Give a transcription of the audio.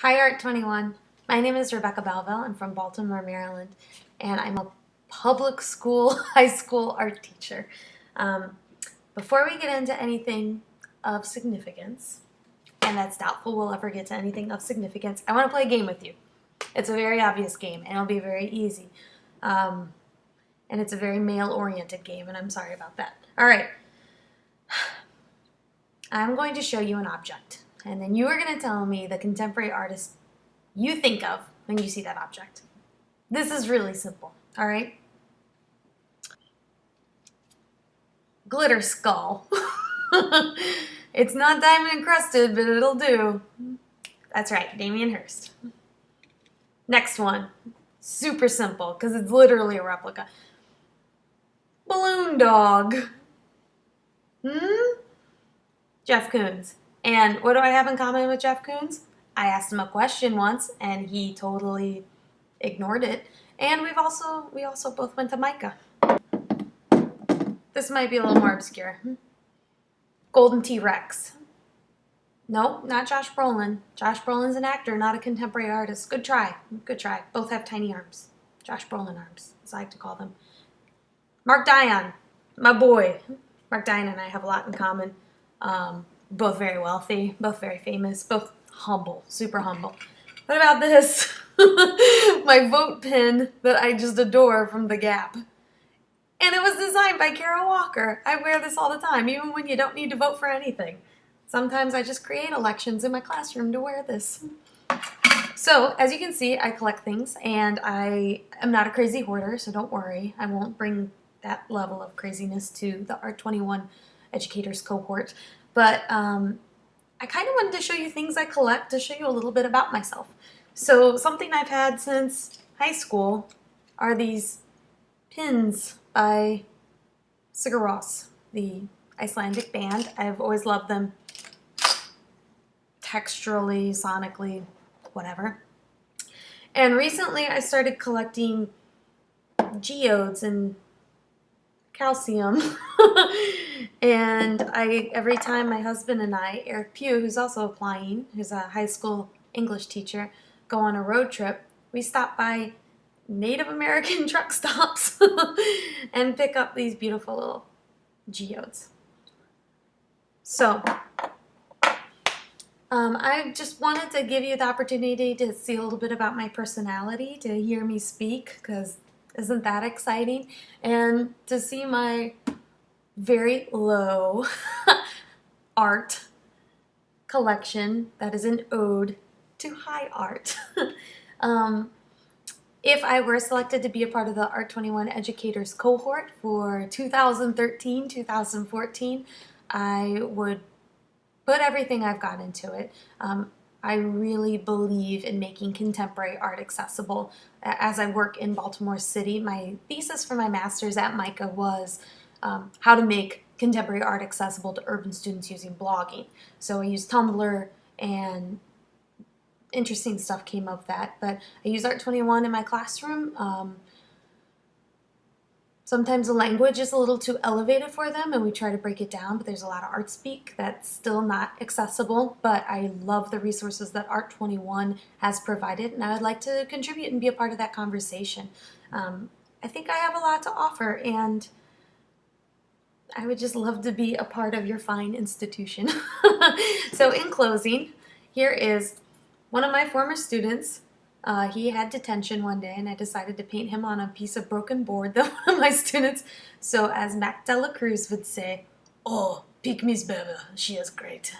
Hi Art21. My name is Rebecca Belville. I'm from Baltimore, Maryland, and I'm a public school, high school art teacher. Before we get into anything of significance, and that's doubtful we'll ever get to anything of significance, I want to play a game with you. It's a very obvious game, and it'll be very easy. And it's a very male-oriented game, and I'm sorry about that. All right. I'm going to show you an object. And then you are going to tell me the contemporary artist you think of when you see that object. This is really simple, all right? Glitter skull. It's not diamond encrusted, but it'll do. That's right, Damien Hirst. Next one, super simple, because it's literally a replica. Balloon dog. Jeff Koons. And what do I have in common with Jeff Koons? I asked him a question once, and he totally ignored it. And we also both went to MICA. This might be a little more obscure. Golden T-Rex. No, not Josh Brolin. Josh Brolin's an actor, not a contemporary artist. Good try. Good try. Both have tiny arms. Josh Brolin arms, as I like to call them. Mark Dion. My boy. Mark Dion and I have a lot in common. Both very wealthy, both very famous, both humble, super humble. What about this? My vote pin that I just adore from The Gap. And it was designed by Kara Walker. I wear this all the time, even when you don't need to vote for anything. Sometimes I just create elections in my classroom to wear this. So, as you can see, I collect things, and I am not a crazy hoarder, so don't worry. I won't bring that level of craziness to the Art21 Educators cohort. But I kind of wanted to show you things I collect to show you a little bit about myself. So something I've had since high school are these pins by Sigur Rós, the Icelandic band. I've always loved them texturally, sonically, whatever. And recently I started collecting geodes and calcium. And every time my husband and I, Eric Pugh, who's also applying, who's a high school English teacher, go on a road trip, we stop by Native American truck stops and pick up these beautiful little geodes. So I just wanted to give you the opportunity to see a little bit about my personality, to hear me speak, because isn't that exciting? And to see my very low art collection that is an ode to high art. If I were selected to be a part of the Art21 Educators cohort for 2013-2014, I would put everything I've got into it. I really believe in making contemporary art accessible. As I work in Baltimore City, my thesis for my master's at MICA was how to make contemporary art accessible to urban students using blogging. So I used Tumblr, and interesting stuff came of that. But I use Art21 in my classroom. Sometimes the language is a little too elevated for them, and we try to break it down, but there's a lot of art speak that's still not accessible. But I love the resources that Art21 has provided, and I would like to contribute and be a part of that conversation. I think I have a lot to offer, and I would just love to be a part of your fine institution. So in closing, here is one of my former students. He had detention one day, and I decided to paint him on a piece of broken board that one of my students, so as Mac Dela Cruz would say, "Oh, pick Miss Bebe, she is great."